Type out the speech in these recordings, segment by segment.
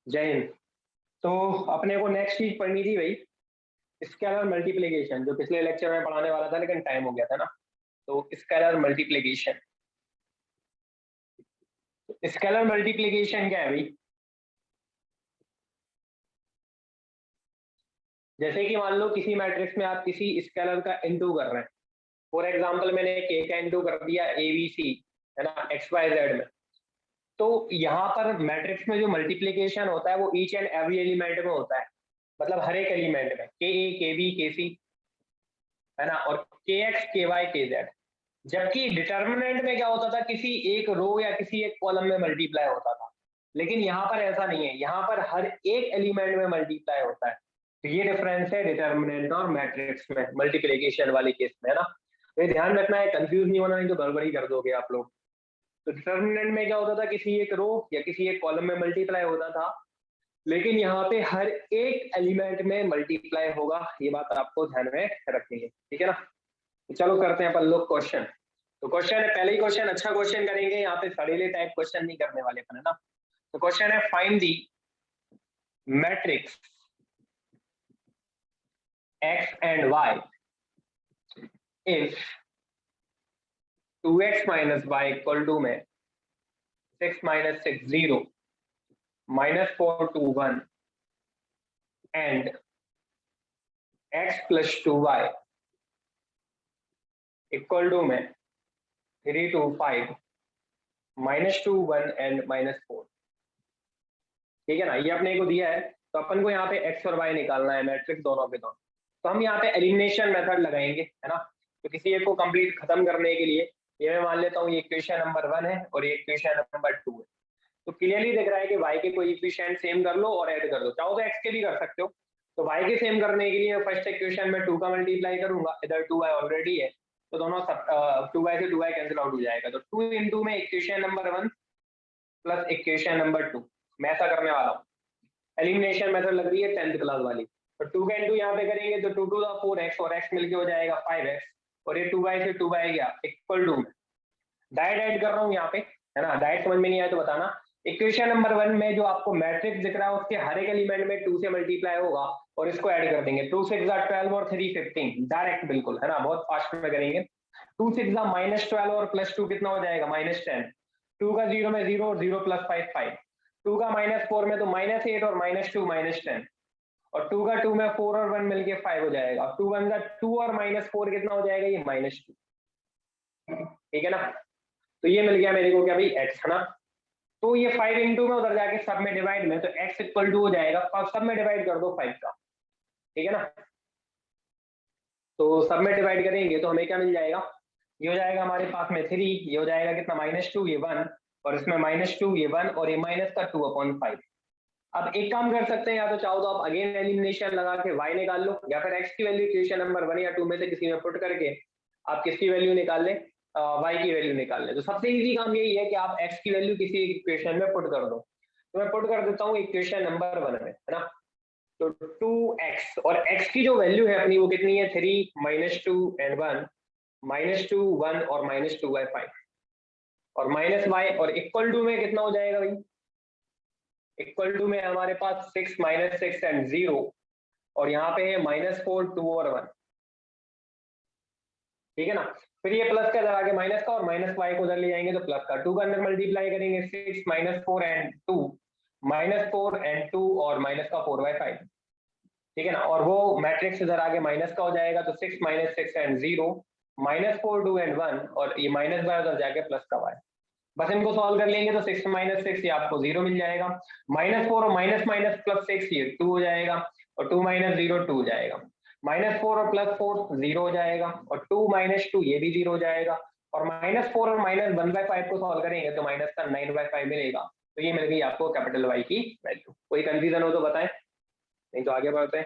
जय हिंद। तो अपने को नेक्स्ट चीज पढ़नी थी भाई, स्केलर मल्टीप्लिकेशन, जो पिछले लेक्चर में पढ़ाने वाला था लेकिन टाइम हो गया था ना। तो स्केलर मल्टीप्लिकेशन, स्केलर मल्टीप्लिकेशन क्या है भाई? जैसे कि मान लो किसी मैट्रिक्स में आप किसी स्केलर का इनटू कर रहे हैं। फॉर एग्जांपल मैंने के का इनटू कर दिया ABC, है ना, XYZ में। तो यहाँ पर मैट्रिक्स में जो मल्टीप्लिकेशन होता है वो ईच एंड एवरी एलिमेंट में होता है, मतलब हर एक एलिमेंट में KA KB KC, है ना, और KX KY KZ। जबकि डिटर्मिनेंट में क्या होता था, किसी एक रो या किसी एक कॉलम में मल्टीप्लाई होता था। लेकिन यहाँ पर ऐसा नहीं है, यहाँ पर हर एक एलिमेंट में मल्टीप्लाई होता है। तो ये डिफरेंस है डिटर्मिनेंट और मैट्रिक्स में मल्टीप्लिकेशन वाले केस में, है ना। तो ये ध्यान रखना है, कंफ्यूज नहीं होना, नहीं तो गड़बड़ी कर दोगे आप लोग। तो डिटर्मिनेंट में क्या होता था, किसी एक रो या किसी एक कॉलम में मल्टीप्लाई होता था, लेकिन यहाँ पे हर एक एलिमेंट में मल्टीप्लाई होगा। ये बात आपको ध्यान में रखनी है, ठीक है ना। तो चलो करते हैं अपन लोग क्वेश्चन। तो क्वेश्चन है, पहले ही क्वेश्चन अच्छा क्वेश्चन करेंगे, यहाँ पे सड़ीले टाइप क्वेश्चन नहीं करने वाले अपन, है ना। तो क्वेश्चन है, find the matrix x and y if 2x minus y equal to में 6 minus 6 0 minus 4 2 1 and x plus 2y equal to में 3 2 5 minus 2 1 and minus 4। ठीक है ना, ये अपने को दिया है। तो अपन को यहाँ पे x और y निकालना है, मैट्रिक्स दोनों के दोनों। तो हम यहाँ पे एलिमिनेशन मेथड लगाएंगे, है ना। तो किसी एक को कंप्लीट खत्म करने के लिए ये मैं मान लेता हूँ ये इक्वेशन नंबर 1 है और ये इक्वेशन नंबर 2 है। तो क्लियरली दिख रहा है कि y के कोई इक्वेशन सेम कर लो और ऐड कर दो, चाहो तो x के भी कर सकते हो। तो y के सेम करने के लिए फर्स्ट इक्वेशन में 2 का मल्टीप्लाई करूंगा, इधर 2y ऑलरेडी है, तो दोनों 2y से 2y कैंसिल आउट हो जाएगा। तो 2 इंटू में equation number 1 plus equation number 2, मैं ऐसा करने वाला हूँ। एलिमिनेशन मेथड लग रही है 10th क्लास वाली। तो 2 का इंटू यहाँ पे करेंगे तो 2 टू द 4x और x मिलके हो जाएगा 5x, और ये 2y से 2y गया इक्वल टू में डायरेक्ट ऐड कर रहा हूँ यहाँ पे, है ना। डायरेक्ट समझ में नहीं आया तो बताना। इक्वेशन नंबर 1 में जो आपको मैट्रिक्स दिख रहा है उसके हर एक एलिमेंट में 2 से मल्टीप्लाई होगा और इसको ऐड कर देंगे। 2 6 12 और 3 15, डायरेक्ट बिल्कुल, है ना, बहुत फास्ट में करेंगे। 2 6 -12 और +2 कितना हो जाएगा, -10। 2 का 0 में 0 और 0 + 5 5। 2 का -4 में तो -8 और -2 -10, और 2 का 2 में 4 और 1 मिलके 5 हो जाएगा। 2 1 का 2 और -4 कितना हो जाएगा, ये -2। ठीक है ना। तो ये मिल गया मेरे को क्या भाई, x, है ना। तो ये 5 इंटू में उधर जाके सब में डिवाइड में, तो x इक्वल टू हो जाएगा, और सब में डिवाइड कर दो 5 का, ठीक है ना। तो सब में डिवाइड करेंगे तो हमें क्या मिल जाएगा, ये हो जाएगा हमारे पास में 3, ये हो जाएगा कितना -2, ये 1, और इसमें -2 ये 1 और ये माइनस का 2/5। अब एक काम कर सकते हैं, या तो चाहो तो आप अगेन एलिमिनेशन लगा के y निकाल लो, या फिर x की वैल्यू इक्वेशन नंबर 1 या 2 में से किसी में पुट करके आप किसकी वैल्यू निकाल लें, y की वैल्यू निकाल लें। तो सबसे इजी काम यही है कि आप x की वैल्यू किसी एक इक्वेशन में पुट कर दो। तो मैं पुट कर देता हूँ इक्वेशन नंबर 1 में, है ना। तो 2x, और x की जो वैल्यू है अपनी वो कितनी है, 3 -2 and 1, -2 1 और -2/5, और -y, और इक्वल टू में कितना हो जाएगा भाई, इक्वल टू में हमारे पास 6 -6 एंड 0, और यहाँ पे है -4 2 और 1, ठीक है ना। फिर ये प्लस का इधर आके माइनस का, और -y को उधर ले जाएंगे तो प्लस का। 2 का अंदर मल्टीप्लाई करेंगे 6 -4 एंड 2, -4 एंड 2 और माइनस का 4/5, ठीक है ना। और वो मैट्रिक्स इधर आगे माइनस का हो जाएगा, तो 6 -6 एंड 0, -4 2 एंड 1, और ये माइनस बाय उधर जाके प्लस का y। बस इनको सॉल्व कर लेंगे तो 6 -6 ये आपको 0 मिल जाएगा, -4 और माइनस माइनस +6 ये 2 हो जाएगा, और 2 - 0 2 हो जाएगा, -4 और +4 0 हो जाएगा, और 2 - 2 ये भी 0 हो जाएगा, और -4 और -1/5 को सॉल्व करेंगे तो माइनस का 9/5 मिलेगा। तो ये मिल गई आपको कैपिटल Y की वैल्यू। कोई कंफ्यूजन हो तो बताएं, नहीं तो आगे बढ़ते हैं।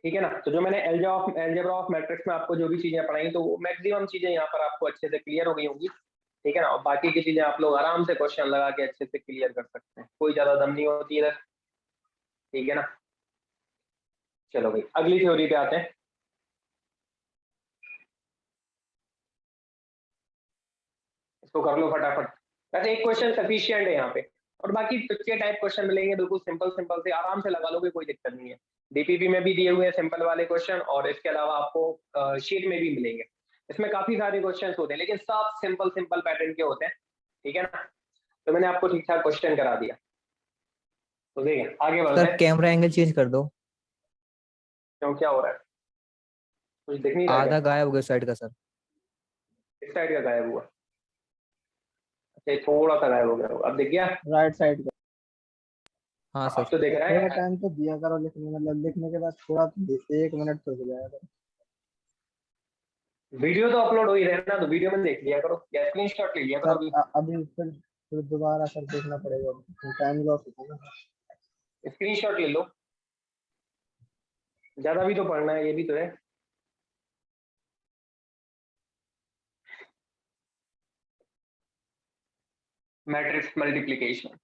ठीक है ना। तो जो मैंने एलजेब्रा ऑफ मैट्रिक्स में आपको जो भी चीजें पढ़ाई, तो मैक्सिमम चीजें यहाँ पर आपको अच्छे से क्लियर हो गई होंगी, ठीक है ना। और बाकी की चीजें आप लोग आराम से क्वेश्चन लगा के अच्छे से क्लियर कर सकते हैं, कोई ज्यादा दम नहीं होती इधर, ठीक है ना। चलो भाई अगली थ्योरी पे आते हैं। इसको कर लो फटाफट। वैसे एक क्वेश्चन सफिशिएंट है यहाँ पे, और बाकी तुझके टाइप क्वेश्चन मिलेंगे बिल्कुल सिंपल सिंपल से, आराम से लगा लोगे, कोई दिक्कत नहीं है। डीपीपी में भी दिए हुए हैं सिंपल वाले क्वेश्चन, और इसके अलावा आपको शीट में भी मिलेंगे। इसमें काफी सारे क्वेश्चन होते हैं, लेकिन सब सिंपल सिंपल पैटर्न के होते हैं, ठीक है ना। तो मैंने आपको ठीक ठाक क्वेश्चन करा दिया, तो देखिए आगे बढ़ते सर हैं। कैमरा एंगल चेंज कर दो। क्यों, क्या हो रहा है? कुछ दिख नहीं रहा क्या? आधा गायब हो गया साइड का सर। इस साइड का गायब हुआ? अच्छा, ये थोड़ा सा गायब हो गया होगा, अब दिख गया? राइट साइड का। हाँ अब सर। तो दिख रहा थोड़ा है। टाइम तो दिया करो लिखने, मतलब लिखने के बाद थोड़ा 1 मिनट तो हो जाएगा। वीडियो तो अपलोड हो ही रहा है ना, तो वीडियो में देख लिया करो, या स्क्रीनशॉट ले लिया करो सर अभी। अभी फिर दोबारा सर देखना पड़ेगा, टाइम लॉस होता है ना। स्क्रीनशॉट ले लो, ज्यादा भी तो पढ़ना है, ये भी तो है। मैट्रिक्स मल्टीप्लिकेशन,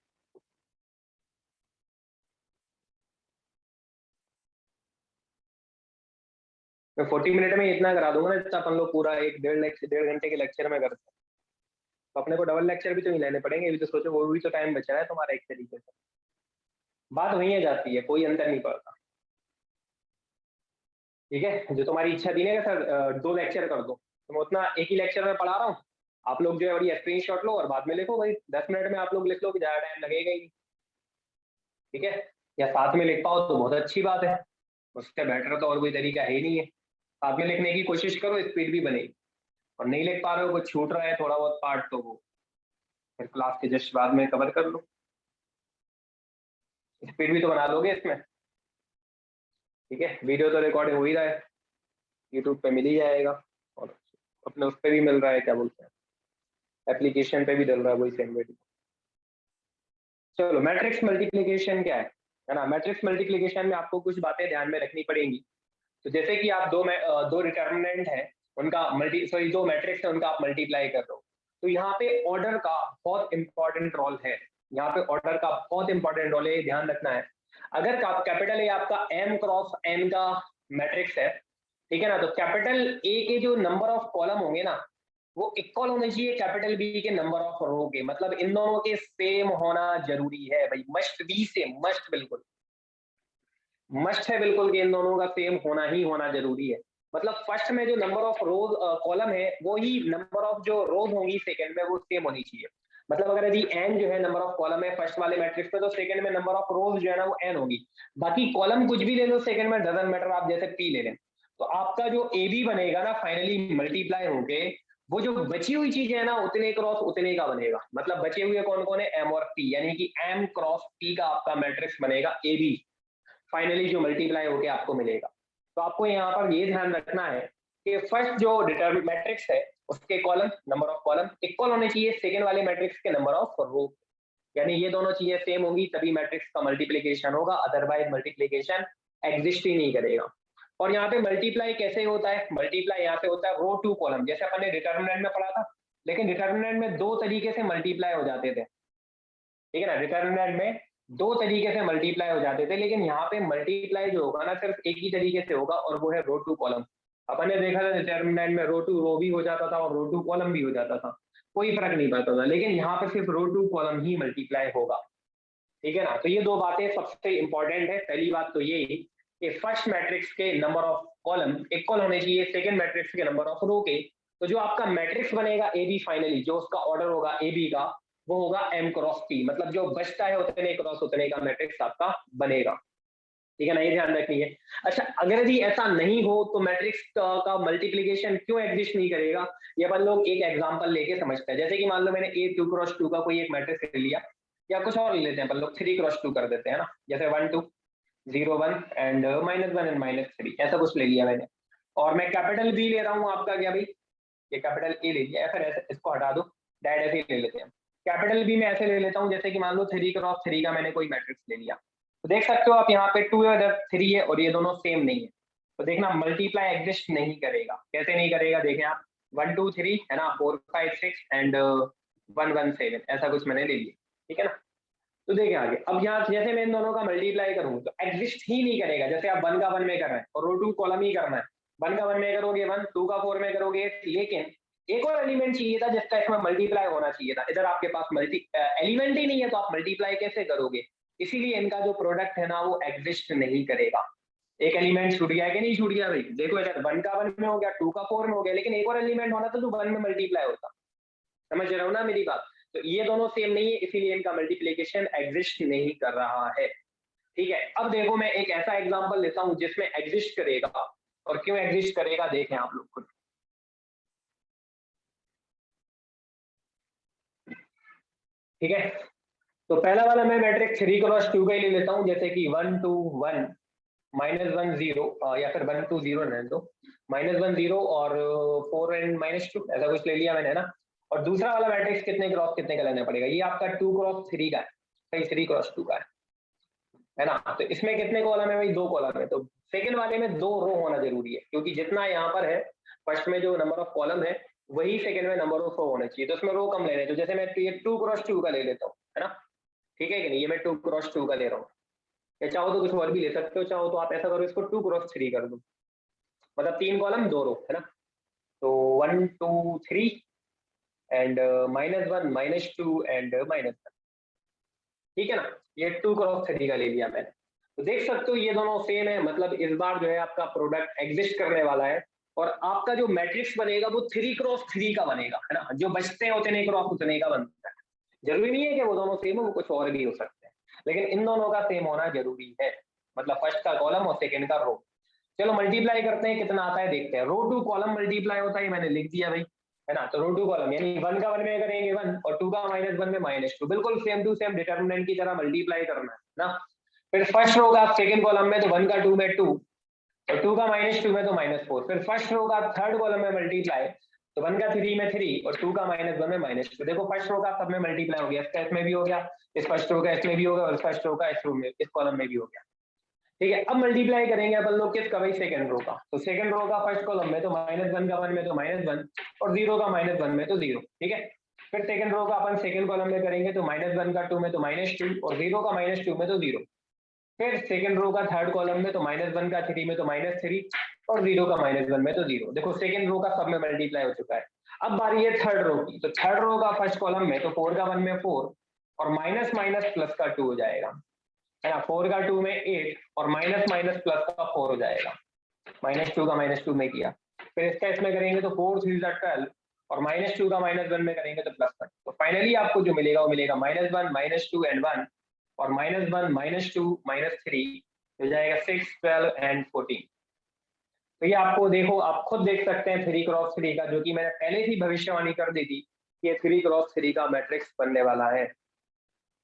मैं 40 मिनट में इतना करा दूंगा ना, जितना अपन लोग पूरा एक 1.5 घंटे के लेक्चर में करते हैं। तो अपने को डबल लेक्चर भी तो नहीं लेने पड़ेंगे, अभी तो सोचो, वो भी तो टाइम बचा है तुम्हारा एक तरीके से। बात वहीं आ जाती है, कोई अंतर नहीं पड़ता, ठीक है। जो तुम्हारी इच्छा थी ना सर 2 लेक्चर कर दो, तो मैं उतना एक ही लेक्चर में पढ़ा रहा हूँ। आप लोग जो है बड़ी स्क्रीन शॉट लो और बाद में लिखो भाई, 10 मिनट में आप लोग लिख लो, कि ज्यादा टाइम लगेगा ही नहीं, ठीक है। या साथ में लिख पाओ तो बहुत अच्छी बात है, उससे बेटर तो और कोई तरीका है ही नहीं है। साथ में लिखने की कोशिश करो, स्पीड भी बनेगी। और नहीं लिख पा रहे हो, कुछ छूट रहा है थोड़ा बहुत पार्ट, तो वो फिर क्लास के जस्ट बाद में कवर कर लो, स्पीड भी तो बना लोगे इसमें, ठीक है। वीडियो तो रिकॉर्डिंग हो ही रहा है, यूट्यूब पे मिल ही जाएगा, और अपने उस पर भी मिल रहा है, क्या बोलते हैं, एप्लीकेशन पे भी डल रहा है वही सेम वीडियो। चलो, मैट्रिक्स मल्टीप्लिकेशन क्या है ना। मैट्रिक्स मल्टीप्लिकेशन में आपको कुछ बातें ध्यान में रखनी पड़ेंगी। तो जैसे कि आप दो डिटर्मिनेंट है उनका दो मैट्रिक्स है उनका आप मल्टीप्लाई कर दो, तो यहाँ पे ऑर्डर का बहुत इंपॉर्टेंट रोल है। यहाँ पे ऑर्डर का बहुत इंपॉर्टेंट रोल है, ध्यान रखना है। अगर कैपिटल ए आपका m क्रॉस n का मैट्रिक्स है, ठीक है ना, तो कैपिटल ए के जो नंबर ऑफ कॉलम होंगे ना, वो इक्वल होने चाहिए कैपिटल बी के नंबर ऑफ रो के। मतलब इन दोनों के सेम होना जरूरी है भाई, मस्ट बी सेम, मस्ट बिल्कुल मस्ट है बिल्कुल, कि इन दोनों का सेम होना ही होना जरूरी है। मतलब फर्स्ट में जो नंबर ऑफ रोज कॉलम है, वो ही नंबर ऑफ जो रोज होंगी सेकंड में, वो सेम होनी चाहिए। मतलब अगर यदि n जो है नंबर ऑफ कॉलम है फर्स्ट वाले मैट्रिक्स में, तो सेकंड में नंबर ऑफ रोज जो है ना वो n होगी। बाकी कॉलम कुछ भी ले लो सेकंड में, डजंट मैटर, आप जैसे p ले लें, तो आपका जो ए बी बनेगा ना फाइनली मल्टीप्लाई होके, वो जो बची हुई चीज है ना उतने क्रॉस उतने का बनेगा। मतलब बचे हुए कौन कौन है, m और p, यानी कि m क्रॉस p का आपका मैट्रिक्स बनेगा ए बी, फाइनली जो मल्टीप्लाई होके आपको मिलेगा। तो आपको यहाँ पर ये ध्यान रखना है कि फर्स्ट जो डिटरमिनेंट मैट्रिक्स है उसके column, number of column equal होने चाहिए सेकंड वाले मैट्रिक्स के नंबर ऑफ रो, यानी ये दोनों चीजें सेम होंगी तभी मैट्रिक्स का मल्टीप्लिकेशन होगा, अदरवाइज मल्टीप्लिकेशन एग्जिस्ट ही नहीं करेगा। और यहाँ पे मल्टीप्लाई कैसे होता है, मल्टीप्लाई यहाँ पे होता है रो टू कॉलम, जैसे अपन ने डिटरमिनेंट में पढ़ा था। लेकिन डिटरमिनेंट में 2 तरीके से मल्टीप्लाई हो जाते थे, ठीक है ना। डिटरमिनेंट में 2 तरीके से मल्टीप्लाई हो जाते थे, लेकिन यहाँ पे मल्टीप्लाई जो होगा ना सिर्फ एक ही तरीके से होगा, और वो है रो टू कॉलम। अपन ने देखा था डिटरमिनेंट में रो टू रो भी हो जाता था और रो टू कॉलम भी हो जाता था, कोई फर्क नहीं पड़ता था। लेकिन यहाँ पे सिर्फ रो टू कॉलम ही मल्टीप्लाई होगा, ठीक है ना। तो ये 2 बातें सबसे इंपॉर्टेंट है। पहली बात तो ये कि फर्स्ट मैट्रिक्स के नंबर ऑफ कॉलम इक्वल होने चाहिए सेकंड मैट्रिक्स के नंबर ऑफ रो के। तो जो आपका मैट्रिक्स बनेगा ए बी, फाइनली जो उसका ऑर्डर होगा ए बी का, वो होगा m क्रॉस p, मतलब जो बचता है उतने क्रॉस उतने का मैट्रिक्स आपका बनेगा, ठीक है ना, ये ध्यान रखिए। अच्छा, अगर यदि ऐसा नहीं हो तो मैट्रिक्स का मल्टीप्लिकेशन क्यों एग्जिस्ट नहीं करेगा, ये अपन लोग एक एग्जांपल लेके समझते हैं। जैसे कि मान लो मैंने a 2 क्रॉस 2 का कोई एक मैट्रिक्स ले लिया, या कुछ और ले लेते हैं अपन लोग 3 क्रॉस 2 कर देते हैं ना, जैसे 1 2 0 1 एंड -1 एंड -3, ऐसा कुछ ले लिया मैंने। और मैं कैपिटल B ले रहा हूँ आपका, क्या भाई, ये कैपिटल A ले लिया, फिर ऐसे इसको हटा दो, डायरेक्ट ऐसे ही ले लेते हैं। कैपिटल बी में ऐसे ले लेता हूँ, जैसे कि मान लो 3 क्रॉस 3 का मैंने कोई मैट्रिक्स ले लिया, तो देख सकते हो आप यहाँ पे 2 है, 3 है, और ये दोनों सेम नहीं है, तो देखना मल्टीप्लाई एग्जिस्ट नहीं करेगा। कैसे नहीं करेगा, देखें आप, 1 2 3 है ना, 4 5 6 एंड 1 1 7, ऐसा कुछ मैंने ले लिया, ठीक है ना। तो देखें आगे, अब यहाँ जैसे मैं इन दोनों का मल्टीप्लाई करूँ तो एग्जिस्ट ही नहीं करेगा। जैसे आप 1 का 1 में कर रहे हैं और रो टू कॉलम ही करना है, 1 का 1 में करोगे 1, 2 का 4 में करोगे 8, लेकिन एक और एलिमेंट चाहिए था जिसका इसमें मल्टीप्लाई होना चाहिए था। इधर आपके पास एलिमेंट ही नहीं है तो आप मल्टीप्लाई कैसे करोगे? इसीलिए इनका जो प्रोडक्ट है ना वो एग्जिस्ट नहीं करेगा। एक एलिमेंट छूट गया कि नहीं छूट गया भाई? देखो इधर 1 का 1 में हो गया, 2 का 4 में हो गया, लेकिन एक और एलिमेंट होना था जो 1 में मल्टीप्लाई होता। समझ रहे हो ना मेरी बात? तो ये दोनों सेम नहीं है, इसीलिए इनका मल्टीप्लीकेशन एग्जिस्ट नहीं कर रहा है। ठीक है, अब देखो मैं एक ऐसा एग्जांपल लेता हूं जिसमें एग्जिस्ट करेगा, और क्यों एग्जिस्ट करेगा देखें आप लोग खुद। ठीक है, तो पहला वाला मैं मैट्रिक्स 3 क्रॉस 2 का ही ले लेता हूं, जैसे कि 1 2 1 -1 0 या फिर 1 2 0 रहने दो, -1 0 और 4 एंड -2 ऐसा कुछ ले लिया मैंने, है ना। और दूसरा वाला मैट्रिक्स कितने क्रॉस कितने का लेना पड़ेगा? ये आपका 2 क्रॉस 3 का है, भाई 3 क्रॉस 2 का है ना। तो इसमें कितने कॉलम है भाई? 2 कॉलम है। तो सेकंड वाले में 2 रो होना जरूरी है, क्योंकि जितना यहाँ पर है फर्स्ट में जो नंबर ऑफ कॉलम है वही सेकंड में नंबर ऑफ रो होने चाहिए। तो इसमें रो कम लेने, तो जैसे मैं ये 2 क्रॉस 2 का ले लेता हूँ, है ना। ठीक है कि नहीं, ये मैं 2 क्रॉस 2 का ले रहा हूँ। या चाहो तो कुछ और भी ले सकते हो, चाहो तो आप ऐसा करो इसको 2 क्रॉस 3 कर दो, मतलब 3 कॉलम 2 रो, है ना। तो 1 2 3 एंड -1 -2 एंड -1, ठीक है ना। ये 2 क्रॉस 3 का ले लिया मैंने। तो देख सकते हो ये दोनों सेम है, मतलब इस बार जो है आपका प्रोडक्ट एग्जिस्ट करने वाला है, और आपका जो मैट्रिक्स बनेगा वो 3 क्रॉस 3 का बनेगा, है ना। जो बचते हैं उतने क्रॉस उतने का बनता है। जरूरी नहीं है कि वो दोनों सेम हो, वो कुछ और भी हो सकते हैं, लेकिन इन दोनों का सेम होना जरूरी है, मतलब फर्स्ट का कॉलम और सेकंड का रो। चलो मल्टीप्लाई करते हैं, कितना आता है देखते हैं। रो टू कॉलम मल्टीप्लाई होता है, मैंने लिख दिया भाई, है ना। तो रो टू कॉलम यानी 1 का 1 में करेंगे 1 और 2 का -1 में -2, बिल्कुल सेम टू सेम डिटर्मिनेंट की तरह मल्टीप्लाई करना है ना। फिर फर्स्ट रो का सेकंड कॉलम में तो 1 का 2 में 2 और 2 का -2 में तो -4। फिर फर्स्ट रो का थर्ड कॉलम में मल्टीप्लाई, तो 1 का 3 में 3 और 2 का -1 में -2। देखो फर्स्ट रो का सब में मल्टीप्लाई हो गया, इसका इसमें भी हो गया, इस फर्स्ट रो का इसमें भी हो गया, और फर्स्ट रो का इस रो में इस कॉलम में भी हो गया। ठीक है, अब मल्टीप्लाई करेंगे अपन लोग किसका भाई? सेकंड रो का। तो सेकंड रो का फर्स्ट कॉलम में तो -1 का 1 में तो -1 और 0 का -1 में तो 0। ठीक है, फिर सेकंड रो का अपन सेकंड कॉलम में करेंगे तो -1 का 2 में तो -2 और 0 का -2 में तो 0। फिर सेकंड रो का थर्ड कॉलम में तो -1 का 3 में तो -3 और 0 का -1 में तो 0। देखो सेकंड रो का सब में मल्टीप्लाई हो चुका है। अब बारी है थर्ड रो की। तो थर्ड रो का फर्स्ट कॉलम में तो 4 का 1 में 4 और माइनस माइनस प्लस का 2 हो जाएगा, है ना। 4 का 2 में 8 और माइनस माइनस प्लस का 4 हो जाएगा, -2 का -2 में किया। फिर इसका इसमें करेंगे तो 4 3 12 और -2 का -1 में करेंगे तो +1। तो फाइनली आपको जो मिलेगा वो मिलेगा -1 -2 एंड 1 और -1 -2 -3 हो जाएगा 6 12 एंड 14। तो ये आपको देखो, आप खुद देख सकते हैं 3 क्रॉस 3 का, जो कि मैंने पहले ही भविष्यवाणी कर दी थी, ये 3 क्रॉस 3 का मैट्रिक्स बनने वाला है।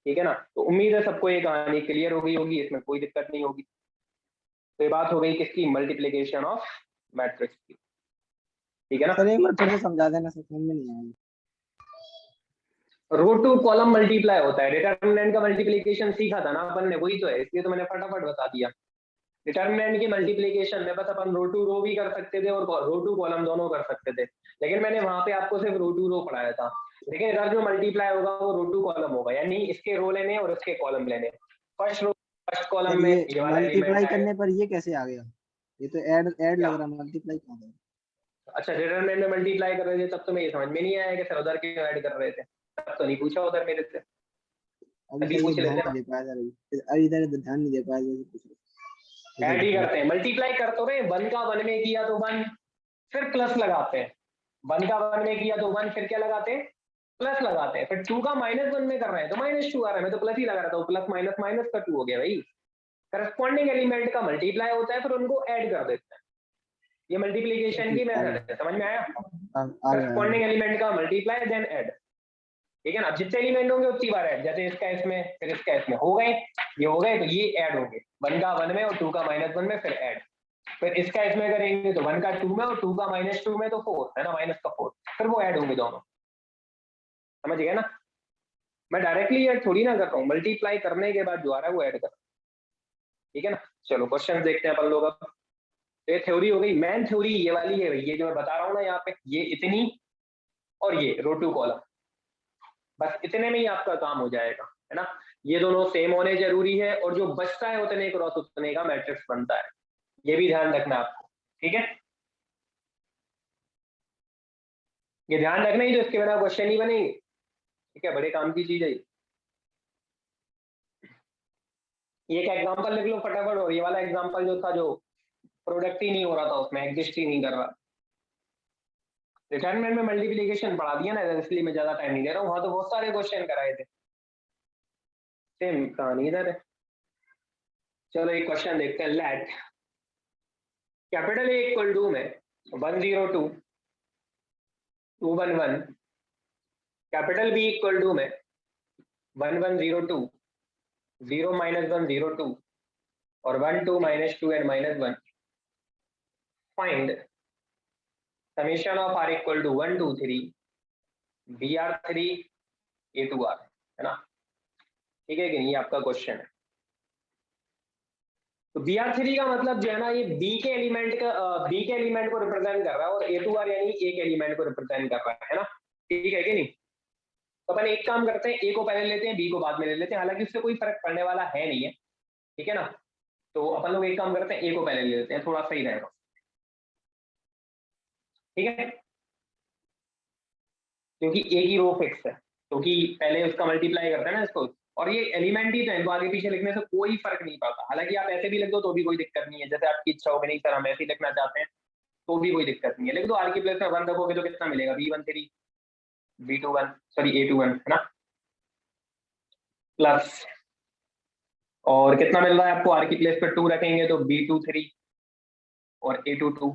ठीक है ना। तो उम्मीद है सबको ये कहानी क्लियर हो गई होगी, इसमें कोई दिक्कत नहीं होगी। तो ये बात हो गई किसकी? मल्टीप्लिकेशन ऑफ मैट्रिक्स की। ठीक है ना। सर एक बार फिर से समझा देना सर, समझ में नहीं आया। रो टू कॉलम मल्टीप्लाई होता है, डिटर्मिनेंट का मल्टीप्लिकेशन सीखा था ना अपन ने, वही तो है, इसलिए तो मैंने फटाफट बता दिया। डिटर्मिनेंट की मल्टीप्लिकेशन में बस अपन रो टू रो भी कर सकते थे और रो टू कॉलम दोनों कर सकते थे, लेकिन मैंने वहां पे आपको सिर्फ रो टू रो पढ़ाया था। लेकिन इधर जो मल्टीप्लाई होगा वो रो टू कॉलम होगा, यानी इसके रो लेने और उसके कॉलम लेने। First row first sir column में ये वाला एलिमेंट मल्टीप्लाई आएगा। करने पर ये कैसे आ गया? ये तो ऐड क्या? लग रहा है, मल्टीप्लाई कहाँ गया? अच्छा, डिटरमिनेंट में मल्टीप्लाई कर रहे थे तब तो मैं ये समझ में नहीं आया कि सर उधर क्यों ऐड कर रहे थे, तब तो नहीं पूछा उधर मेरे से, अभी अभी सर ये पूछ ध्यान लेते नहीं ना। दे पाया सर, अभी इधर ध्यान नहीं दे पाया जैसे कुछ इधर ऐड ही ध्यान। करते हैं, मल्टीप्लाई कर तो रहे, 1 का 1 में किया तो 1 फिर प्लस लगाते हैं, 1 का 1 में किया तो 1 फिर क्या लगाते हैं? प्लस लगाते हैं। फिर 2 का -1 में कर रहे हैं तो -2 आ रहा है, मैं तो प्लस ही लगा रहा था, प्लस माइनस माइनस का 2 हो गया भाई। करस्पॉन्डिंग एलिमेंट का मल्टीप्लाई होता है फिर उनको ऐड कर देते हैं, ये मल्टीप्लीकेशन की ठीक आ मेथड गया, है, समझ में आया? आ गया। करस्पॉन्डिंग एलिमेंट का मल्टीप्लाई देन ऐड। ठीक है ना, जितने एलिमेंट होंगे उतनी बार ऐड, जैसे इसका इसमें फिर इसका इसमें हो गए, ये हो गए तो ये ऐड होंगे, 1 का 1 में और 2 का -1 में फिर ऐड। फिर इसका इसमें करेंगे तो 1 का 2 में और 2 का -2 में तो 4 है ना, माइनस का 4, फिर वो ऐड होंगे दोनों। समझ गए ना? मैं डायरेक्टली ऐड थोड़ी ना कर रहा हूँ, मल्टीप्लाई करने के बाद जो आ रहा है वो ऐड कर। ठीक है ना। चलो क्वेश्चन देखते हैं अपन लोग अब। तो ये थ्योरी हो गई, मेन थ्योरी ये वाली है, ये जो मैं बता रहा हूँ ना यहाँ पे, ये इतनी और ये रो टू कॉलम, बस इतने में ही आपका काम हो जाएगा, है ना। ये दोनों सेम होने जरूरी है, और जो बचता है उतने क्रॉस उतने का मैट्रिक्स बनता है, ये भी ध्यान रखना आपको। ठीक है। ये ध्यान रखना ही, तो इसके बिना क्वेश्चन नहीं बनेंगे, ठीक है, बड़े काम की चीज है ये। एक एग्जांपल लिख लो फटाफट, और ये वाला एग्जांपल जो था, जो प्रोडक्ट ही नहीं हो रहा था, उसमें एग्जिस्ट ही नहीं कर रहा। रिटायरमेंट में मल्टीप्लिकेशन पढ़ा दिया ना, इसलिए मैं ज्यादा टाइम नहीं दे रहा हूँ, वहां तो बहुत सारे क्वेश्चन कराए थे। सेम कहानी इधर है। चलो एक क्वेश्चन देखते हैं। Let capital A equal to में 102 211, कैपिटल बी इक्वल टू में 1102 0 -1 0 2 और 1 2 -2 and -1। Find summation of r equal to 1 2 3 BR3 A2R, है ना, ठीक है कि नहीं, ये आपका क्वेश्चन है। तो BR3 का मतलब जो है ना, ये B के एलिमेंट को रिप्रेजेंट कर रहा है, और A2R यानी एक एलिमेंट को रिप्रेजेंट कर रहा है ना, ठीक है कि नहीं। तो अपन एक काम करते हैं, A को पहले लेते हैं, B को बाद में ले लेते हैं, हालांकि उससे कोई फर्क पड़ने वाला है नहीं है, ठीक है ना। तो अपन लोग एक काम करते हैं, A को पहले ले लेते हैं, थोड़ा सही रहेगा, ठीक है, क्योंकि A की रो फिक्स है, क्योंकि पहले उसका मल्टीप्लाई करते हैं ना इसको, और ये एलिमेंट ही तो है, तो आगे पीछे लिखने से कोई फर्क नहीं पड़ता। हालांकि आप ऐसे भी लिख दो तो भी कोई दिक्कत नहीं है, जैसे आपकी इच्छा होगी, नहीं सर हम ऐसे ही लिखना चाहते हैं तो भी कोई दिक्कत नहीं है, लिख दो आर की प्लेस में 1 रखोगे तो कितना मिलेगा, B13 B21 सॉरी A21, है ना, प्लस, और कितना मिल रहा है आपको, आर की प्लेस पर 2 रखेंगे तो B23 और A22,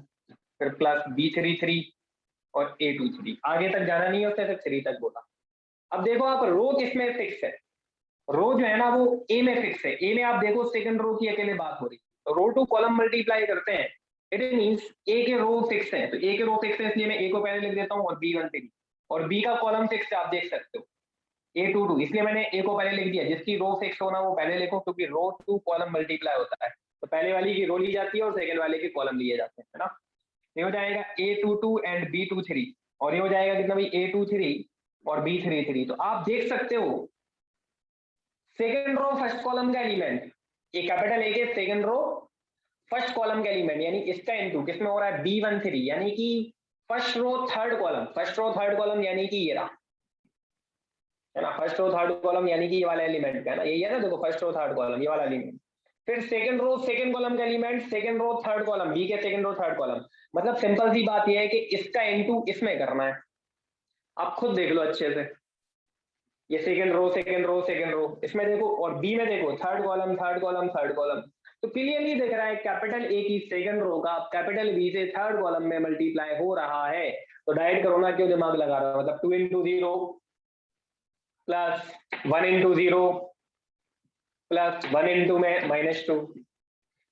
फिर प्लस B33 और A23। आगे तक जाना नहीं है, उससे सिर्फ 3 तक बोला। अब देखो आप, रो किसमें फिक्स है, रो जो है ना वो ए में फिक्स है। ए में आप देखो सेकंड रो की अकेले बात हो रही है, रो टू कॉलम मल्टीप्लाई करते हैं, इट मींस ए के रो फिक्स है, तो ए के रो फिक्स है, इसलिए मैं ए को पहले लिख देता हूँ और B13, और बी का कॉलम फिक्स है, आप देख सकते हो A22, इसलिए मैंने ए को पहले लिख दिया। जिसकी रो फिक्स होना वो पहले लिखो, क्योंकि रो टू कॉलम मल्टीप्लाई होता है, तो पहले वाली की रो ली जाती है और सेकंड वाले के कॉलम लिए जाते हैं, है ना। ये हो जाएगा A22 एंड B23, और ये हो जाएगा कितना भाई, A23 और B33। तो आप देख सकते हो सेकेंड रो फर्स्ट कॉलम का एलिमेंट, ये कैपिटल ए के सेकेंड रो फर्स्ट कॉलम का एलिमेंट, यानी इसका इनटू किसमें हो रहा है, B13, यानी कि first row third column, first row third column यानी कि ये रहा, है ना, फर्स्ट रो थर्ड कॉलम यानी कि ये वाला एलिमेंट का है ना, यही है ना, देखो फर्स्ट रो थर्ड कॉलम ये वाला एलिमेंट, फिर सेकंड रो सेकंड कॉलम का element, second row third column, B के सेकंड रो थर्ड कॉलम। मतलब सिंपल सी बात ये है कि इसका इनटू इसमें करना है, आप खुद देख लो अच्छे से, ये second row second row second row, इसमें देखो, और बी में देखो third column third column third column. तो क्लियरली दिख रहा है कैपिटल ए की सेकंड रो का कैपिटल बी से थर्ड कॉलम में मल्टीप्लाई हो रहा है। तो डायरेक्ट करो ना, क्यों दिमाग लगा रहा है, मतलब 2 into 0 plus 1 into 0 plus 1 into में -2,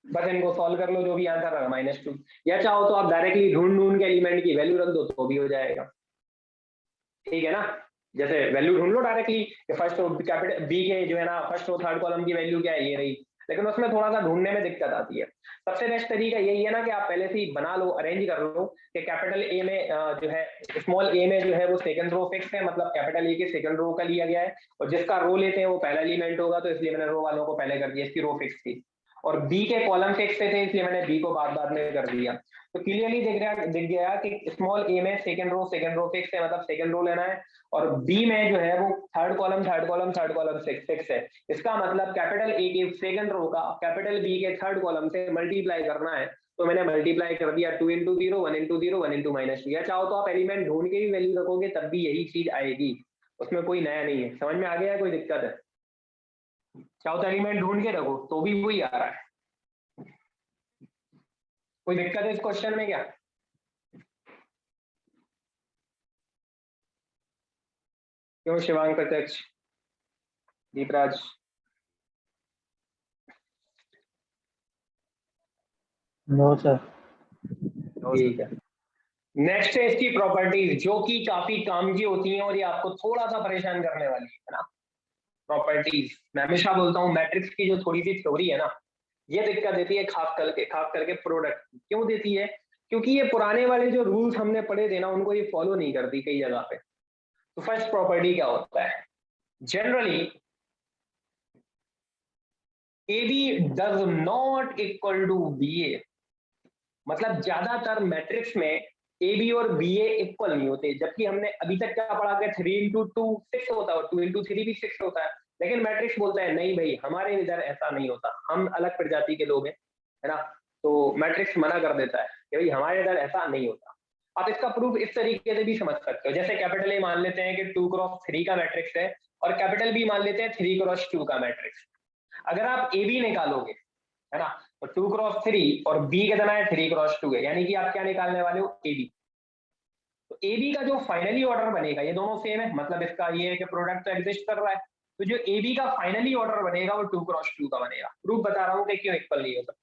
बस इनको सॉल्व कर लो, जो भी आंसर है -2, या चाहो तो आप डायरेक्टली ढूंढ ढूंढ के एलिमेंट की वैल्यू रख दो तो भी हो जाएगा, ठीक है ना। जैसे वैल्यू ढूंढ लो directly, first row capital B के जो है ना फर्स्ट रो थर्ड कॉलम की वैल्यू क्या है, ये रही, लेकिन उसमें थोड़ा सा ढूंढने में दिक्कत आती है। सबसे बेस्ट तरीका यही है ना कि आप पहले से ही बना लो, अरेंज कर लो कि कैपिटल ए में जो है स्मॉल ए में जो है वो सेकंड रो फिक्स है, मतलब कैपिटल ए के सेकंड रो का लिया गया है, और जिसका रो लेते हैं वो पहला एलिमेंट होगा, तो इसलिए मैंने रो वालों को पहले कर दिया, इसकी रो फिक्स थी, और बी के कॉलम फिक्स थे, इसलिए मैंने बी को बाद बाद में कर दिया। तो क्लियरली दिख गया कि स्मॉल ए में सेकंड रो फिक्स है, मतलब सेकंड रो लेना है, और बी में जो है वो थर्ड कॉलम फिक्स है। इसका मतलब कैपिटल ए के सेकंड रो का कैपिटल बी के थर्ड कॉलम से मल्टीप्लाई करना है, तो मैंने मल्टीप्लाई कर दिया 2 into 0 1 into 0 1 into -2, या चाहो तो आप एलिमेंट ढूंढ के भी वैल्यू रखोगे तब भी यही चीज आएगी, उसमें कोई नया नहीं है। समझ में आ गया, कोई दिक्कत है, चाहो तो एलिमेंट ढूंढ के रखो तो भी वही आ रहा है। कोई दिक्कत है इस क्वेश्चन में क्या? क्यों शिवांग प्रत्यक्ष दीपराज? No sir. ठीक है, नेक्स्ट है इसकी प्रॉपर्टीज, जो कि काफी काम की होती हैं और ये आपको थोड़ा सा परेशान करने वाली है ना। प्रॉपर्टीज, मैं हमेशा बोलता हूँ मैट्रिक्स की जो थोड़ी सी थ्योरी है ना, ये दिक्कत देती है खास करके प्रोडक्ट। क्यों देती है? क्योंकि ये पुराने वाले जो रूल्स हमने पढ़े थे ना, उनको ये फॉलो नहीं करती कई जगह पे। तो फर्स्ट प्रॉपर्टी क्या होता है, generally AB does not equal to BA, मतलब ज्यादातर मैट्रिक्स में ए बी और बी ए इक्वल नहीं होते, जबकि हमने अभी तक क्या पढ़ा कि 3 इंटू 2 6 होता है और 2 इंटू 3 भी 6 होता है, लेकिन मैट्रिक्स बोलता है नहीं भाई हमारे इधर ऐसा नहीं होता, हम अलग प्रजाति के लोग हैं, है ना। तो मैट्रिक्स मना कर देता है कि भाई हमारे इधर ऐसा नहीं होता। आप इसका प्रूफ इस तरीके से भी समझ सकते हो, जैसे कैपिटल ए मान लेते हैं कि 2 क्रॉस 3 का मैट्रिक्स है और कैपिटल बी मान लेते हैं 3 क्रॉस 2 का मैट्रिक्स। अगर आप ए बी निकालोगे, है ना, तो 2 क्रॉस 3 और बी कितना है 3 क्रॉस 2 है, यानी कि आप क्या निकालने वाले हो ए बी। तो ए बी का जो फाइनली ऑर्डर बनेगा, ये दोनों सेम है, मतलब इसका ये है कि प्रोडक्ट तो एग्जिस्ट कर रहा है, तो जो ए बी का फाइनली ऑर्डर बनेगा वो 2 क्रॉस 2 का बनेगा। प्रूफ बता रहा हूँ कि क्यों इक्वल नहीं हो सकता।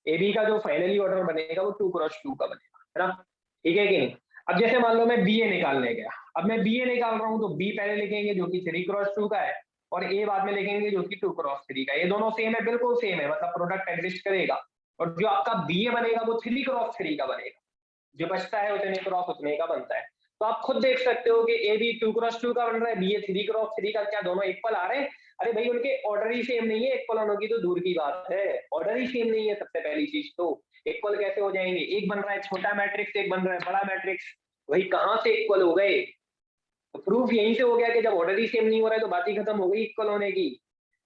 ए बी का जो फाइनली ऑर्डर बनेगा वो 2 क्रॉस 2 का बनेगा, है ना, ठीक है कि नहीं। अब जैसे मान लो मैं बी ए निकालने गया, अब मैं बी ए निकाल रहा हूँ तो बी पहले लिखेंगे जो कि 3 क्रॉस 2 का है और ए बाद में लिखेंगे जो कि 2 क्रॉस 3 का। ये दोनों सेम है, बिल्कुल सेम है, मतलब प्रोडक्ट एग्जिस्ट करेगा और जो आपका बी ए बनेगा वो 3 क्रॉस 3 का बनेगा, जो बचता है उतने क्रॉस उतने का बनता है। तो आप खुद देख सकते हो कि ए बी 2 क्रॉस 2 का बन रहा है, बी ए 3 क्रॉस 3 का, क्या दोनों इक्वल आ रहे हैं? अरे भाई उनके ऑर्डर ही सेम नहीं है, इक्वल होने की तो दूर की बात है, ऑर्डर ही सेम नहीं है। सबसे पहली चीज तो इक्वल कैसे हो जाएंगे, एक बन रहा है छोटा मैट्रिक्स, एक बन रहा है बड़ा मैट्रिक्स, वही कहां से इक्वल हो गए? तो प्रूफ यहीं से हो गया कि जब ऑर्डर ही सेम नहीं हो रहा है तो बात ही खत्म हो गई इक्वल होने की,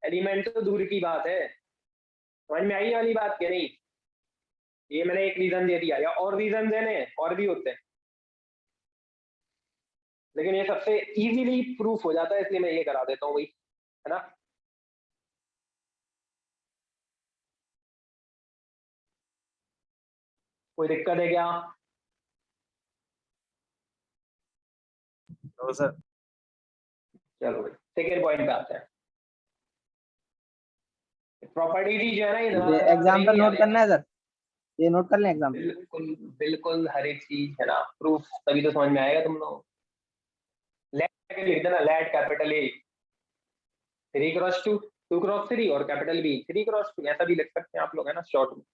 एलिमेंट तो दूर की बात है। समझ में आई वाली बात क्या नहीं? ये मैंने एक रीजन दे दिया, या और रीजन देने और भी होते हैं, लेकिन ये सबसे इजीली प्रूफ हो जाता है इसलिए मैं ये करा देता हूँ भाई, है ना। कोई दिक्कत है क्या? तो सर चलो भाई सेकेंड पॉइंट पे आते हैं। प्रॉपर्टी जो है ना, ये एग्जांपल नोट करना है सर, ये नोट कर लें एग्जांपल। बिल्कुल बिल्कुल हर एक चीज है ना, प्रूफ तभी तो समझ में आएगा तुम लोग। लेट लिख देना, लेट कैपिटल ए 3 क्रॉस 2 2 क्रॉस 3 और कैपिटल बी 3 क्रॉस 2, ऐसा भी लिख सकते हैं आप लोग, है ना, शॉर्ट में।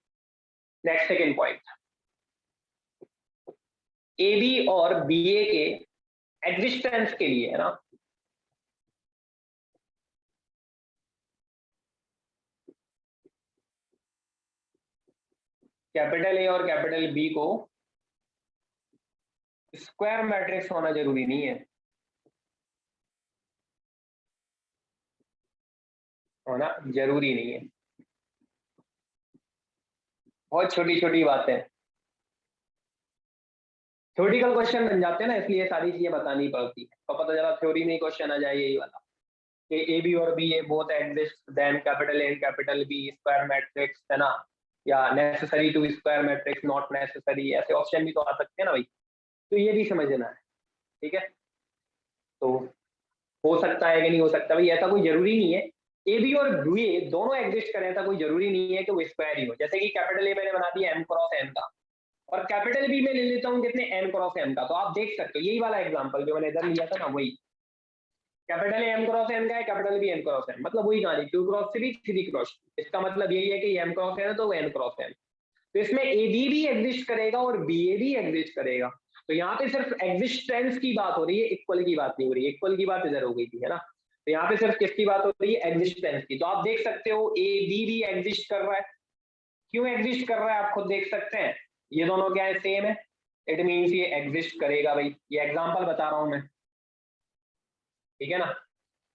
Next second point, A B और बी ए के एग्जिस्टेंस के लिए, है ना, कैपिटल ए और कैपिटल बी को स्क्वायर मैट्रिक्स होना जरूरी नहीं है, होना जरूरी नहीं है। बहुत छोटी छोटी बातें थ्योरेटिकल क्वेश्चन बन जाते हैं ना, इसलिए सारी चीजें बतानी पड़ती है। तो पता चला थ्योरी में क्वेश्चन आ जाए यही वाला कि ए बी और B A both exist then capital A and capital B square matrix, है ना, या necessary to square matrix not necessary, ऐसे ऑप्शन भी तो आ सकते हैं ना भाई। तो ये भी समझना है, ठीक है। तो हो सकता है कि नहीं हो सकता भाई, ऐसा कोई जरूरी नहीं है। ए बी और बी ए दोनों एग्जिस्ट करें, ऐसा कोई जरूरी नहीं है कि वो स्क्वायर ही हो। जैसे कि कैपिटल ए मैंने बना दिया एम क्रॉस एन का और कैपिटल बी में ले लेता हूँ कितने एन क्रॉस एम का, तो आप देख सकते हो यही वाला एग्जांपल जो मैंने इधर लिया था ना, वही capital A M cross N का है, capital B N cross N, मतलब वही कहानी 2 क्रॉस 3 3 क्रॉस 2। इसका मतलब यही है कि एम क्रॉस एन है तो वो एन क्रॉस एन। तो इसमें ए बी भी एग्जिस्ट करेगा और बी ए भी एग्जिस्ट करेगा। तो यहाँ पे सिर्फ एग्जिस्टेंस की बात हो रही है, इक्वल की बात नहीं हो रही है। इक्वल की बात इधर हो गई थी, है ना। तो यहाँ पे सिर्फ किसकी बात हो रही है, एग्जिस्टेंस की। तो आप देख सकते हो ए बी भी एग्जिस्ट कर रहा है, क्यों एग्जिस्ट कर रहा है आप खुद देख सकते हैं, ये दोनों क्या है, सेम है, इट मीन्स ये एग्जिस्ट करेगा भाई। ये एग्जांपल बता रहा हूं मैं, ठीक है ना।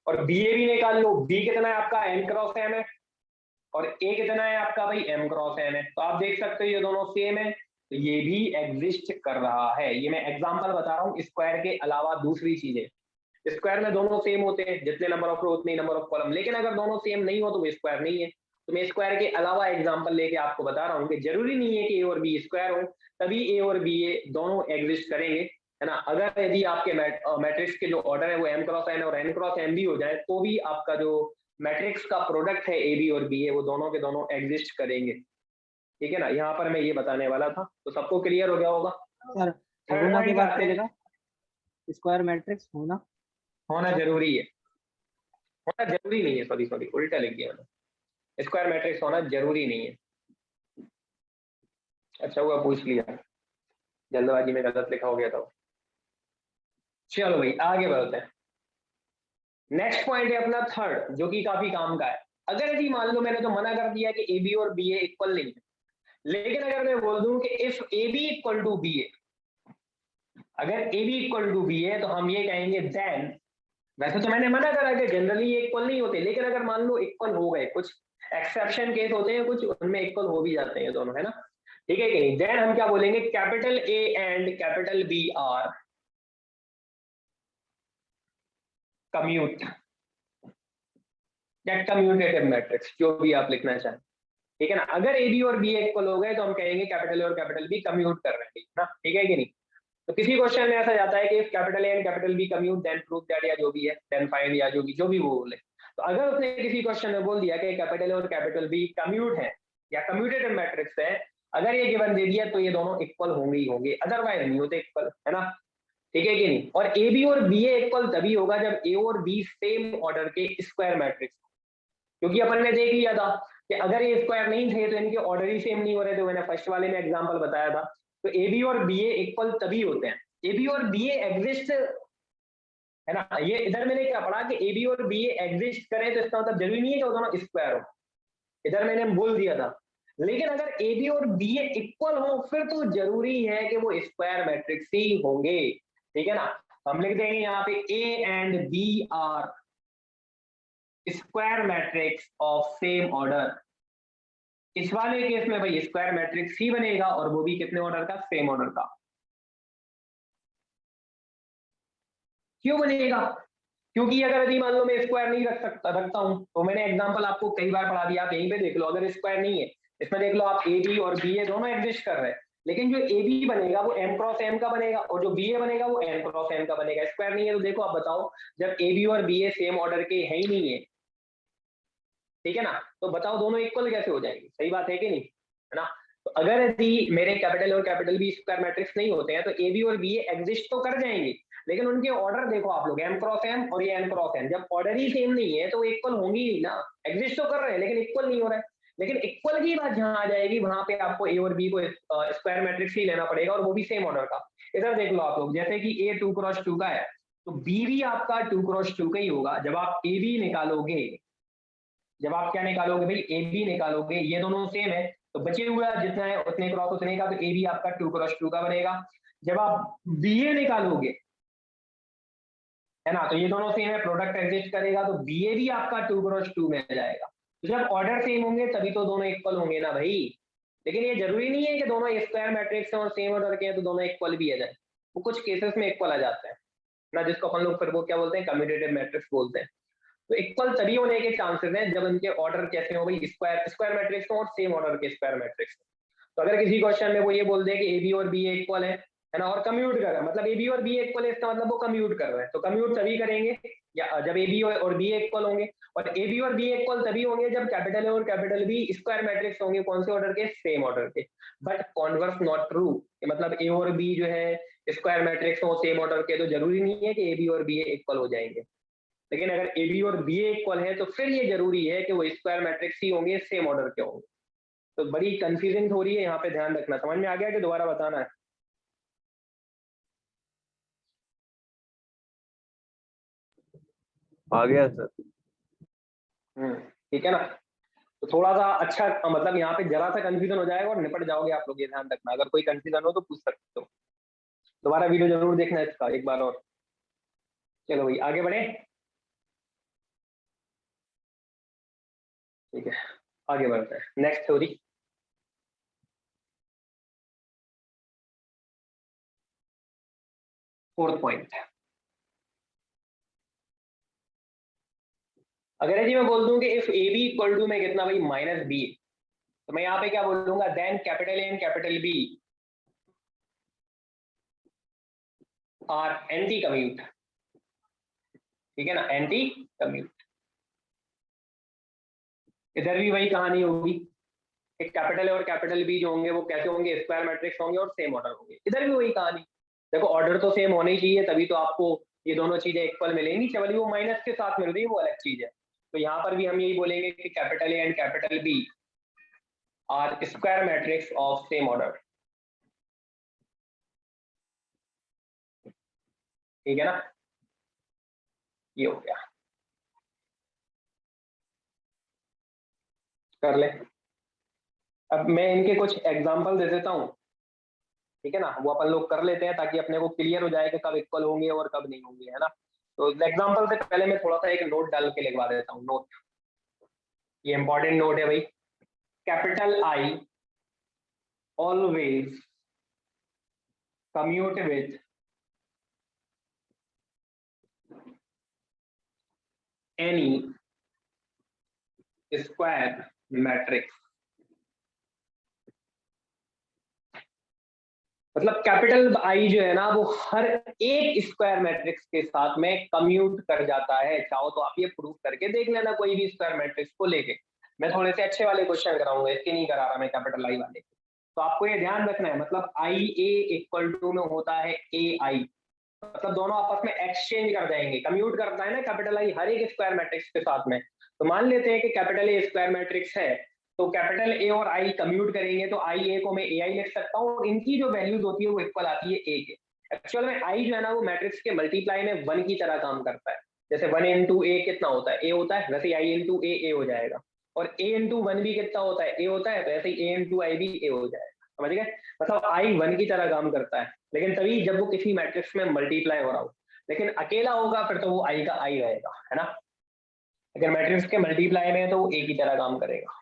और बी ए भी निकाल लो, बी कितना है आपका एन क्रॉस एम है और ए कितना है आपका भाई एम क्रॉस एन है। तो आप देख सकते हो ये दोनों सेम है, तो ये भी एग्जिस्ट कर रहा है। ये मैं एग्जांपल बता रहा हूँ, स्क्वायर के अलावा दूसरी चीजें। स्क्वायर में दोनों सेम होते हैं, जितने नंबर ऑफ रो उतने नंबर ऑफ कॉलम, लेकिन अगर दोनों सेम नहीं हो तो वो स्क्वायर नहीं है। तो मैं स्क्वायर के अलावा एग्जांपल लेके आपको बता रहा हूँ कि जरूरी नहीं है कि ए और बी स्क्वायर हो तभी ए और बी ए दोनों एग्जिस्ट करेंगे, है ना। अगर यदि आपके मैट्रिक्स के जो ऑर्डर है वो एम क्रॉस एन और एन क्रॉस एम भी हो जाए तो भी आपका जो मैट्रिक्स का प्रोडक्ट है ए बी और बी ए वो दोनों के दोनों एग्जिस्ट करेंगे, ठीक है ना। यहाँ पर मैं ये बताने वाला था, तो सबको क्लियर हो गया होगा। सर होना की बात करेगा, स्क्वायर मैट्रिक्स होना जरूरी है, होना जरूरी नहीं है, सॉरी सॉरी उल्टा लिख दिया मैंने, स्क्वायर मैट्रिक्स होना जरूरी नहीं है। अच्छा हुआ पूछ लिया, जल्दबाजी में गलत लिखा हो गया था। चलो भाई आगे बढ़ते हैं। नेक्स्ट पॉइंट है अपना थर्ड, जो कि काफी काम का है। अगर यदि मान लो मैंने तो मना कर दिया कि ए बी और बी ए इक्वल नहीं है, लेकिन अगर मैं बोल दूं कि if A B equal to B A, अगर A B equal to B है तो हम ये कहेंगे देन, वैसे तो मैंने मना करा कि जनरली ये इक्वल नहीं होते, लेकिन अगर मान लो इक्वल हो गए, कुछ एक्सेप्शन केस होते हैं, कुछ उनमें इक्वल हो भी जाते हैं दोनों, है ना, ठीक है कि देन हम क्या बोलेंगे, capital A and capital B are commute या कम्यूटेटिव मैट्रिक्स, जो भी आप लिखना चाहें, ठीक है ना। अगर ए बी और बी इक्वल हो गए तो हम कहेंगे कैपिटल ए और कैपिटल बी कम्यूट कर रहे हैं, ना, ठीक है कि नहीं। तो किसी क्वेश्चन में ऐसा जाता है कि capital A and capital B commute then prove that, या जो भी है, देन फाइंड, या जो भी वो बोले। तो अगर उसने किसी क्वेश्चन में बोल दिया कि कैपिटल ए और कैपिटल बी कम्यूट है या कम्यूटेटिव मैट्रिक्स है, अगर ये गिवन दे दिया तो ये दोनों इक्वल होंगे ही होंगे, अदरवाइज नहीं होते इक्वल, है ना, ठीक है कि नहीं। और ए बी और बी ए इक्वल तभी होगा जब ए और बी सेम ऑर्डर के स्क्वायर मैट्रिक्स, क्योंकि अपन ने देख लिया था कि अगर ये स्क्वायर नहीं थे तो इनके ऑर्डर ही सेम नहीं हो रहे थे, मैंने फर्स्ट वाले में एग्जांपल बताया था। तो ए बी और बी ए इक्वल तभी होते हैं, ए बी और बी ए एग्जिस्ट, है ना। ये इधर मैंने क्या पढ़ा कि ए बी और बी ए एग्जिस्ट करें तो इसका मतलब जरूरी नहीं है कि वो दोनों स्क्वायर हो, इधर मैंने बोल दिया था। लेकिन अगर ए बी और बी ए इक्वल हो फिर तो जरूरी है कि वो स्क्वायर मैट्रिक्स ही होंगे, ठीक है ना। हम लिख देंगे यहाँ पे A and B are square matrix of same order. इस वाले केस में भाई स्क्वायर मैट्रिक्स ही बनेगा, और वो भी कितने ऑर्डर का, सेम ऑर्डर का। क्यों बनेगा, क्योंकि अगर यदि मान लो मैं स्क्वायर नहीं रखता हूं, तो मैंने एग्जांपल आपको कई बार पढ़ा दिया, आप यहीं पे देख लो, अगर स्क्वायर नहीं है इसमें देख लो आप, ए बी और बी ए दोनों एग्जिस्ट कर रहे हैं, लेकिन जो ए बी बनेगा वो एम क्रॉस एम का बनेगा, और जो बी ए बनेगा वो एम क्रॉस एम का बनेगा। स्क्वायर नहीं है तो देखो आप बताओ, जब ए बी और बी ए सेम ऑर्डर के है ही नहीं है, ठीक है ना, तो बताओ दोनों इक्वल कैसे हो जाएंगे, सही बात है कि नहीं, है ना। तो अगर यदि मेरे कैपिटल और कैपिटल बी स्क्वायर मैट्रिक्स नहीं होते हैं तो ए बी और बी एग्जिस्ट तो कर जाएंगे, लेकिन उनके ऑर्डर देखो आप लोग, एम क्रॉस एम और ये एम क्रॉस एम, जब ऑर्डर ही सेम नहीं है तो वो इक्वल होंगी ही ना, एग्जिस्ट तो कर रहे हैं लेकिन इक्वल नहीं हो रहा है। लेकिन इक्वल की बात जहां आ जाएगी वहां पे आपको ए और बी को स्क्वायर मैट्रिक्स ही लेना पड़ेगा, और वो भी सेम ऑर्डर का। इधर देख लो आप लोग, जैसे कि ए 2x2 का है तो बी भी आपका 2x2 का ही होगा। जब आप ए बी निकालोगे, जब आप क्या निकालोगे भाई, ए बी निकालोगे, ये दोनों सेम है तो बचे हुआ जितना है उतने क्रॉस उतने का, तो ए बी आपका 2x2 का बनेगा। जब आप बी ए निकालोगे, है ना, तो ये दोनों सेम है, प्रोडक्ट एग्जिस्ट करेगा तो बी ए भी आपका 2x2 में आ जाएगा। तो जब ऑर्डर सेम होंगे तभी तो दोनों इक्वल होंगे ना भाई। लेकिन ये जरूरी नहीं है कि दोनों स्क्वायर मैट्रिक्स और सेम ऑर्डर के हैं तो दोनों इक्वल भी आ जाए, वो कुछ केसेस में इक्वल आ जाते हैं ना, जिसको अपन लोग फिर वो क्या बोलते हैं, कम्यूटेटिव मैट्रिक्स बोलते हैं। तो इक्वल तभी होने के चांसेस हैं जब इनके ऑर्डर कैसे हो गई, स्क्वायर स्क्वायर मैट्रिक्स हो और सेम ऑर्डर के स्क्वायर मैट्रिक्स। तो अगर किसी क्वेश्चन में वो ये बोल दे कि ए बी और बी इक्वल है ना, और कम्यूट कर रहा है, मतलब ए बी और बी इक्वल है, इसका मतलब वो कम्यूट कर रहे हैं। तो कम्यूट तभी करेंगे या जब ए बी और बी इक्वल होंगे, और ए बी और बी इक्वल तभी होंगे जब कैपिटल ए और कैपिटल बी स्क्वायर मैट्रिक्स होंगे, कौन से ऑर्डर के, सेम ऑर्डर के। बट कॉन्वर्स नॉट ट्रू, मतलब ए और बी जो है स्क्वायर मैट्रिक्स हो सेम ऑर्डर के, तो जरूरी नहीं है कि ए बी और बी इक्वल हो जाएंगे। लेकिन अगर ए बी और बी इक्वल है तो फिर ये जरूरी है कि वो स्क्वायर मैट्रिक्स ही होंगे, सेम ऑर्डर के होंगे। तो बड़ी कंफ्यूजिंग हो रही है यहाँ पे, ध्यान रखना। समझ में आ गया कि दोबारा बताना है? आ गया सर। ठीक है ना। तो थोड़ा सा अच्छा, मतलब यहाँ पे जरा सा कंफ्यूजन हो जाएगा और निपट जाओगे आप लोग, ये ध्यान रखना। अगर कोई कंफ्यूजन हो तो पूछ सकते हो, दोबारा वीडियो जरूर देखना है इसका एक बार और। चलो भाई आगे बढ़े, ठीक है आगे बढ़ते हैं नेक्स्ट थ्योरी। फोर्थ पॉइंट, अगर यदि मैं बोल दूं कि if A B equal to में कितना भाई, माइनस बी, तो मैं यहाँ पे क्या बोलूंगा, then capital A and capital B are anticommute, ठीक है ना, एंटी कम्यूट। इधर भी वही कहानी होगी, कैपिटल ए और कैपिटल बी जो होंगे वो कैसे होंगे, स्क्वायर मैट्रिक्स होंगे और सेम ऑर्डर होंगे। इधर भी वही कहानी, देखो ऑर्डर तो सेम होने ही चाहिए तभी तो आपको ये दोनों चीजें इक्वल मिलेंगी, चलिए वो माइनस के साथ मिल रही है वो अलग चीज है। तो यहाँ पर भी हम यही बोलेंगे कि capital A and capital B are square matrix of same order, ठीक है ना, ये हो गया। कर ले, अब मैं इनके कुछ एग्जांपल दे देता हूं, ठीक है ना, वो अपन लोग कर लेते हैं ताकि अपने को क्लियर हो जाए कि कब इक्वल होंगे और कब नहीं होंगे, है ना। तो एग्जांपल से पहले मैं थोड़ा सा एक नोट डाल के लिखवा देता हूँ। नोट, ये इंपॉर्टेंट नोट है भाई। Capital I always commute with N E square matrix. मतलब कैपिटल आई जो है ना वो हर एक स्क्वायर मैट्रिक्स के साथ में कम्यूट कर जाता है। चाहो तो आप ये प्रूव करके देख लेना कोई भी स्क्वायर मैट्रिक्स को लेके। मैं थोड़े से अच्छे वाले क्वेश्चन कराऊंगा, इसके नहीं करा रहा मैं कैपिटल आई वाले। तो आपको ये ध्यान रखना है, मतलब आई ए इक्वल टू में होता है ए आई, मतलब दोनों आपस में एक्सचेंज कर जाएंगे। कम्यूट करता है ना कैपिटल आई हर एक स्क्वायर मैट्रिक्स के साथ में। तो मान लेते हैं कि कैपिटल ए स्क्वायर मैट्रिक्स है, तो कैपिटल ए और आई कम्यूट करेंगे तो आई ए को मैं ए आई लिख सकता हूँ, और इनकी जो वैल्यूज होती है वो इक्वल आती है ए के। एक्चुअल में आई जो है ना वो मैट्रिक्स के मल्टीप्लाई में 1 की तरह काम करता है। जैसे 1 इंटू ए कितना होता है, ए होता है, वैसे आई इंटू ए हो जाएगा। और ए इंटू 1 भी कितना होता है, ए होता है, तो ऐसे ही ए इंटू आई भी ए हो जाएगा। समझ गए, मतलब आई 1 की तरह काम करता है, लेकिन तभी जब वो किसी मैट्रिक्स में मल्टीप्लाई हो रहा हो। लेकिन अकेला होगा फिर तो वो आई का आई रहेगा, है ना। अगर मैट्रिक्स के मल्टीप्लाई में है तो वो ए की तरह काम करेगा,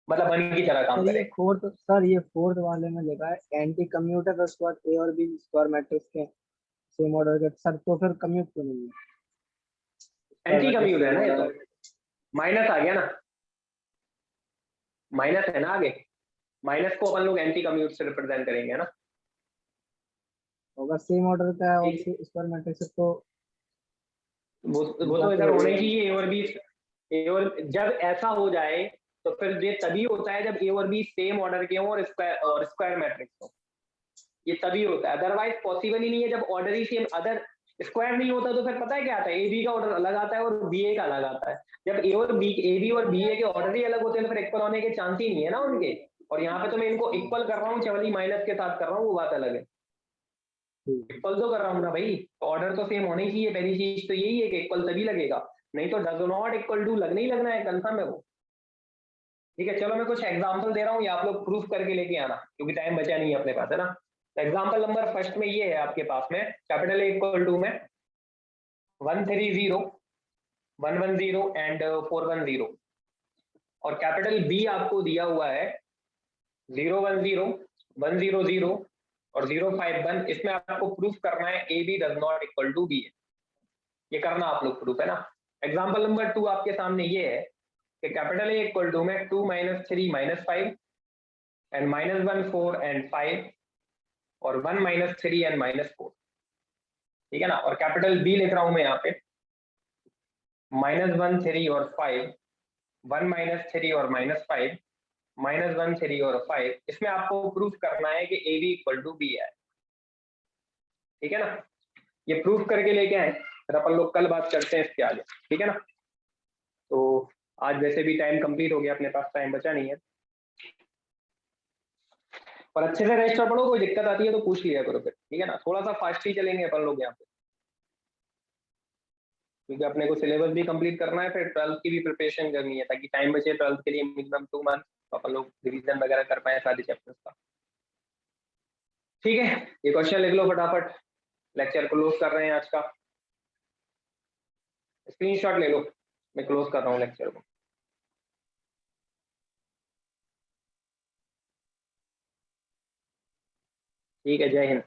मतलब 1 की तरह काम सर ये करेगा। फोर्थ, सर ये फोर्थ वाले में लिखा है एंटी कम्यूट है, तो उसके बाद ए और बी स्क्वायर मैट्रिक्स के सेम ऑर्डर के। सर तो फिर कम्यूट क्यों नहीं है? एंटी कम्यूट है ना ये तो, माइनस आ गया ना, माइनस है ना आगे, माइनस को अपन लोग एंटी कम्यूट से रिप्रेजेंट करेंगे, है ना। होगा सेम ऑर्डर का है और स्क्वायर मैट्रिक्स तो वो तो इधर होने चाहिए ए और बी। ए और जब ऐसा हो जाए तो फिर ये तभी होता है जब ए और बी सेम ऑर्डर के हों और स्क्वायर मैट्रिक्स हो, ये तभी होता है। अदरवाइज पॉसिबल ही नहीं है जब ऑर्डर ही सेम, अदर स्क्वायर नहीं होता तो फिर पता है क्या आता है, ए बी का ऑर्डर अलग आता है और बी ए का अलग आता है। जब ए और बी, ए बी और बी ए के ऑर्डर ही अलग होते हैं तो फिर इक्वल होने के चांस ही नहीं है ना उनके। और यहाँ पे तो मैं इनको इक्वल कर रहा हूँ, केवल ही माइनस के साथ कर रहा हूँ, वो बात अलग है। इक्वल तो कर रहा हूँ ना भाई, ऑर्डर तो सेम होना ही चाहिए। पहली चीज तो यही है कि इक्वल तभी लगेगा, नहीं तो डज नॉट इक्वल टू लगना ही लगना है, कंफर्म है वो। ठीक है, चलो मैं कुछ एग्जांपल दे रहा हूँ, ये आप लोग प्रूफ करके लेके आना क्योंकि टाइम बचा नहीं है अपने पास, है ना। एग्जांपल नंबर फर्स्ट में ये है आपके पास में, कैपिटल ए इक्वल टू में 130 110 एंड 410, और कैपिटल बी आपको दिया हुआ है 010 100 और 051। इसमें आपको प्रूफ करना है A B does not equal to B है, ये करना आप लोग प्रूफ, है ना। एग्जांपल नंबर 2 आपके सामने ये है कि कैपिटल ए इक्वल टू में 2 - 3 - 5 एंड -1 4 एंड 5 और 1 - 3 एंड -4, ठीक है ना। और कैपिटल बी लिख रहा हूं मैं यहाँ पे -1 3 और 5, 1 - 3 और -5, -1 3 और 5। इसमें आपको प्रूफ करना है कि A B equal to B है, ठीक है ना। ये प्रूफ करके लेके आए, फिर अपन लोग कल बात करते हैं इसके आगे, ठीक है ना। तो आज वैसे भी टाइम कंप्लीट हो गया, अपने पास टाइम बचा नहीं है, पर अच्छे से रजिस्टर पढ़ो, कोई दिक्कत आती है तो पूछ लिया करो फिर, ठीक है ना। थोड़ा सा फास्ट ही चलेंगे अपन लोग यहाँ पे, क्योंकि अपने को सिलेबस भी कंप्लीट करना है, फिर 12th की भी प्रिपरेशन करनी है ताकि टाइम बचे 12th के लिए मिनिमम 2 मंथ, तो अपन लोग रिवीजन वगैरह कर पाए सारे चैप्टर्स का। ठीक है, ये क्वेश्चन लिख लो फटाफट, लेक्चर क्लोज कर रहे हैं आज का, स्क्रीनशॉट ले लो, मैं क्लोज कर रहा हूँ लेक्चर को। ठीक है, जय हिंद।